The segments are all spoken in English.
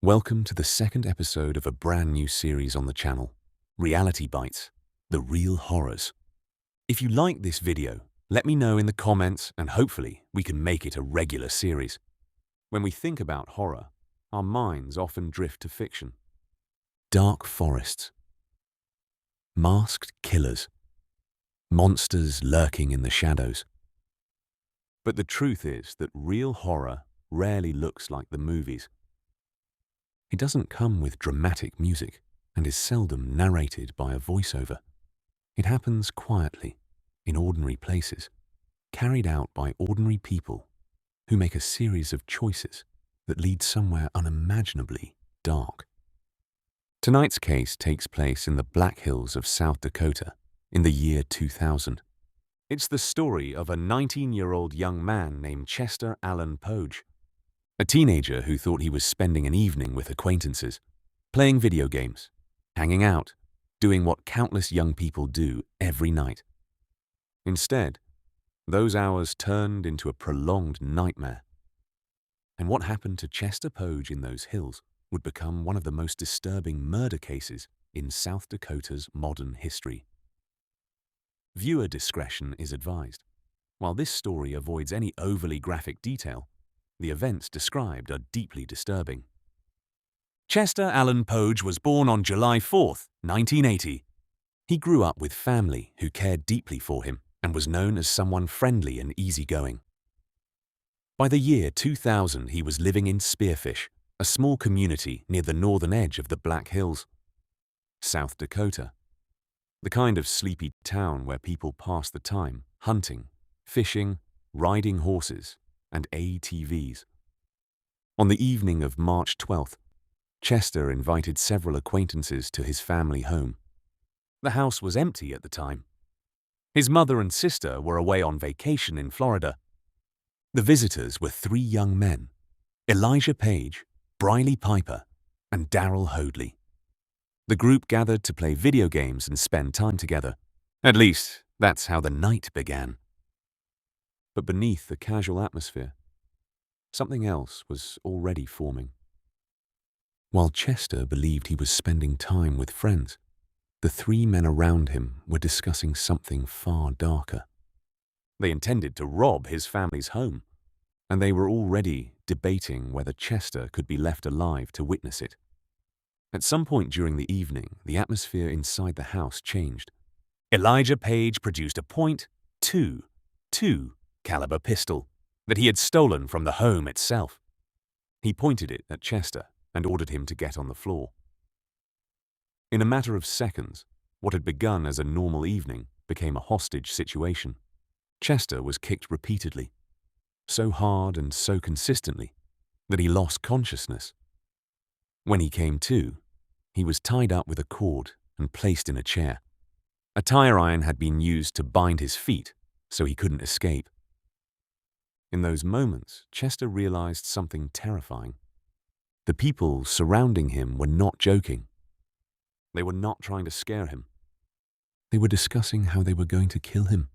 Welcome to the second episode of a brand new series on the channel, Reality Bites, The Real Horrors. If you like this video, let me know in the comments and hopefully we can make it a regular series. When we think about horror, our minds often drift to fiction. Dark forests, masked killers, monsters lurking in the shadows. But the truth is that real horror rarely looks like the movies. It doesn't come with dramatic music and is seldom narrated by a voiceover. It happens quietly, in ordinary places, carried out by ordinary people who make a series of choices that lead somewhere unimaginably dark. Tonight's case takes place in the Black Hills of South Dakota in the year 2000. It's the story of a 19-year-old young man named Chester Allan Poage, a teenager who thought he was spending an evening with acquaintances, playing video games, hanging out, doing what countless young people do every night. Instead, those hours turned into a prolonged nightmare. And what happened to Chester Poage in those hills would become one of the most disturbing murder cases in South Dakota's modern history. Viewer discretion is advised. While this story avoids any overly graphic detail, the events described are deeply disturbing. Chester Allan Poage was born on July 4, 1980. He grew up with family who cared deeply for him and was known as someone friendly and easygoing. By the year 2000, he was living in Spearfish, a small community near the northern edge of the Black Hills, South Dakota. The kind of sleepy town where people pass the time hunting, fishing, riding horses, and ATVs. On the evening of March 12th, Chester invited several acquaintances to his family home. The house was empty at the time. His mother and sister were away on vacation in Florida. The visitors were three young men, Elijah Page, Briley Piper, and Darrell Hoadley. The group gathered to play video games and spend time together. At least, that's how the night began. But beneath the casual atmosphere, something else was already forming. While Chester believed he was spending time with friends, the three men around him were discussing something far darker. They intended to rob his family's home, and they were already debating whether Chester could be left alive to witness it. At some point during the evening, the atmosphere inside the house changed. Elijah Page produced a .22 caliber pistol that he had stolen from the home itself. He pointed it at Chester and ordered him to get on the floor. In a matter of seconds, what had begun as a normal evening became a hostage situation. Chester was kicked repeatedly, so hard and so consistently that he lost consciousness. When he came to, he was tied up with a cord and placed in a chair. A tire iron had been used to bind his feet so he couldn't escape. In those moments, Chester realized something terrifying. The people surrounding him were not joking. They were not trying to scare him. They were discussing how they were going to kill him.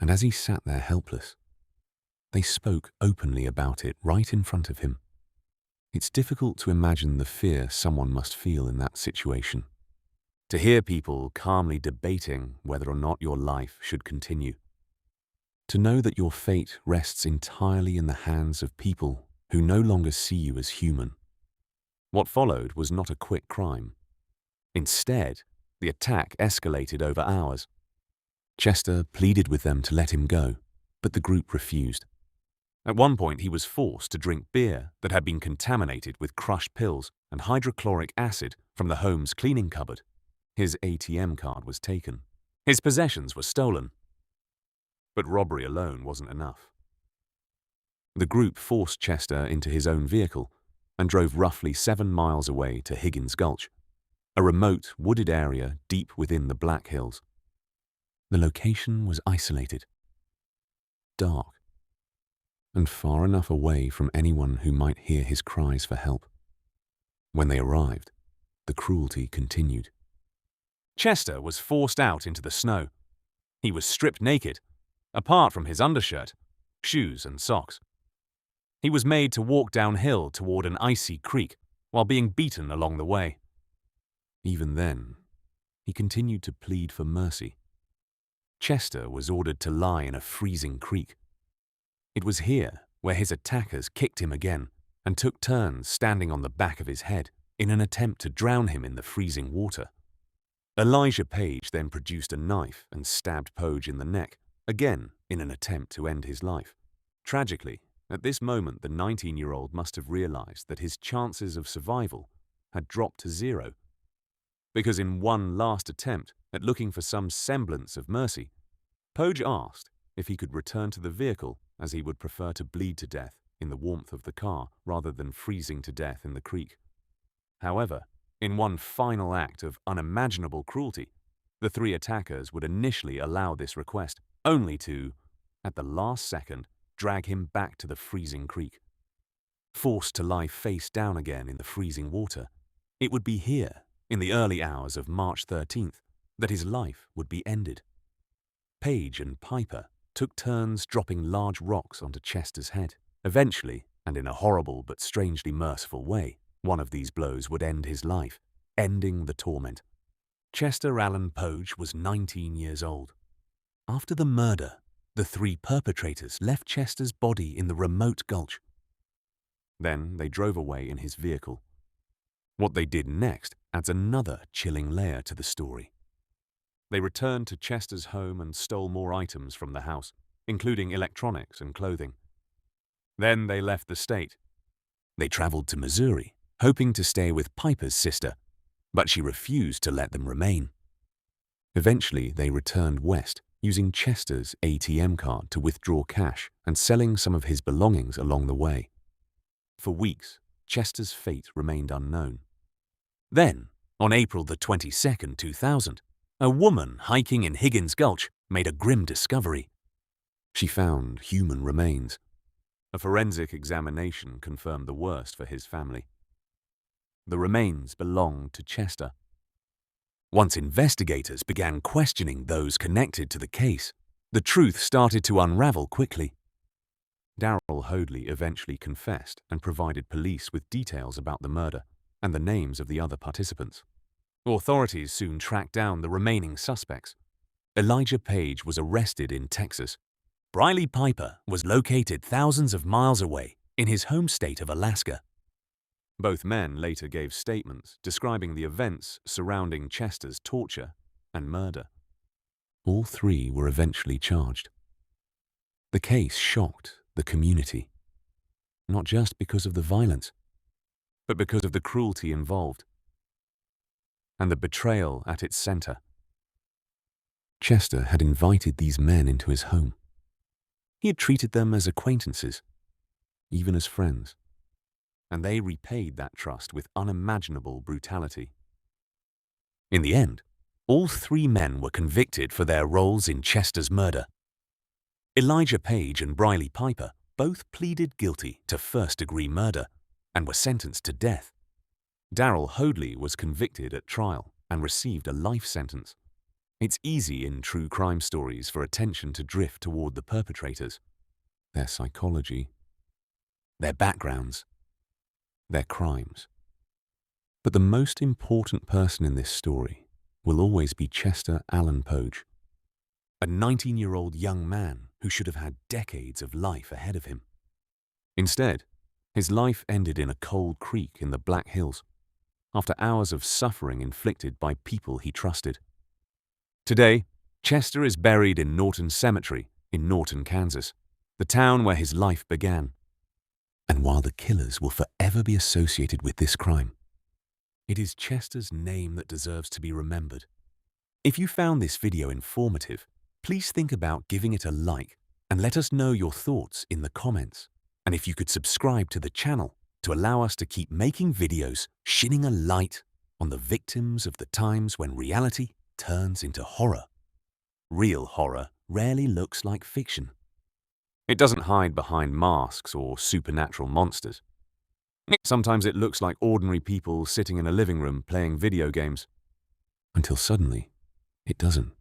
And as he sat there helpless, they spoke openly about it right in front of him. It's difficult to imagine the fear someone must feel in that situation. To hear people calmly debating whether or not your life should continue. To know that your fate rests entirely in the hands of people who no longer see you as human. What followed was not a quick crime. Instead, the attack escalated over hours. Chester pleaded with them to let him go, but the group refused. At one point, he was forced to drink beer that had been contaminated with crushed pills and hydrochloric acid from the home's cleaning cupboard. His ATM card was taken. His possessions were stolen. But robbery alone wasn't enough. The group forced Chester into his own vehicle and drove roughly 7 miles away to Higgins Gulch, a remote, wooded area deep within the Black Hills. The location was isolated, dark, and far enough away from anyone who might hear his cries for help. When they arrived, the cruelty continued. Chester was forced out into the snow. He was stripped naked, apart from his undershirt, shoes and socks. He was made to walk downhill toward an icy creek while being beaten along the way. Even then, he continued to plead for mercy. Chester was ordered to lie in a freezing creek. It was here where his attackers kicked him again and took turns standing on the back of his head in an attempt to drown him in the freezing water. Elijah Page then produced a knife and stabbed Poage in the neck, again in an attempt to end his life. Tragically, at this moment the 19-year-old must have realized that his chances of survival had dropped to zero. Because in one last attempt at looking for some semblance of mercy, Poage asked if he could return to the vehicle, as he would prefer to bleed to death in the warmth of the car rather than freezing to death in the creek. However, in one final act of unimaginable cruelty, the three attackers would initially allow this request, only to, at the last second, drag him back to the freezing creek. Forced to lie face down again in the freezing water, it would be here, in the early hours of March 13th, that his life would be ended. Page and Piper took turns dropping large rocks onto Chester's head. Eventually, and in a horrible but strangely merciful way, one of these blows would end his life, ending the torment. Chester Allan Poage was 19 years old. After the murder, the three perpetrators left Chester's body in the remote gulch. Then they drove away in his vehicle. What they did next adds another chilling layer to the story. They returned to Chester's home and stole more items from the house, including electronics and clothing. Then they left the state. They traveled to Missouri, hoping to stay with Piper's sister, but she refused to let them remain. Eventually, they returned west, using Chester's ATM card to withdraw cash and selling some of his belongings along the way. For weeks, Chester's fate remained unknown. Then, on April the 22nd, 2000, a woman hiking in Higgins Gulch made a grim discovery. She found human remains. A forensic examination confirmed the worst for his family. The remains belonged to Chester. Once investigators began questioning those connected to the case, the truth started to unravel quickly. Darrell Hoadley eventually confessed and provided police with details about the murder and the names of the other participants. Authorities soon tracked down the remaining suspects. Elijah Page was arrested in Texas. Briley Piper was located thousands of miles away in his home state of Alaska. Both men later gave statements describing the events surrounding Chester's torture and murder. All three were eventually charged. The case shocked the community, not just because of the violence, but because of the cruelty involved and the betrayal at its center. Chester had invited these men into his home. He had treated them as acquaintances, even as friends, and they repaid that trust with unimaginable brutality. In the end, all three men were convicted for their roles in Chester's murder. Elijah Page and Briley Piper both pleaded guilty to first-degree murder and were sentenced to death. Darrell Hoadley was convicted at trial and received a life sentence. It's easy in true crime stories for attention to drift toward the perpetrators, their psychology, their backgrounds, their crimes. But the most important person in this story will always be Chester Allan Poage, a 19-year-old young man who should have had decades of life ahead of him. Instead, his life ended in a cold creek in the Black Hills, after hours of suffering inflicted by people he trusted. Today, Chester is buried in Norton Cemetery in Norton, Kansas, the town where his life began. And while the killers will forever be associated with this crime, it is Chester's name that deserves to be remembered. If you found this video informative, please think about giving it a like and let us know your thoughts in the comments. And if you could subscribe to the channel to allow us to keep making videos shining a light on the victims of the times when reality turns into horror. Real horror rarely looks like fiction. It doesn't hide behind masks or supernatural monsters. Sometimes it looks like ordinary people sitting in a living room playing video games. Until suddenly, it doesn't.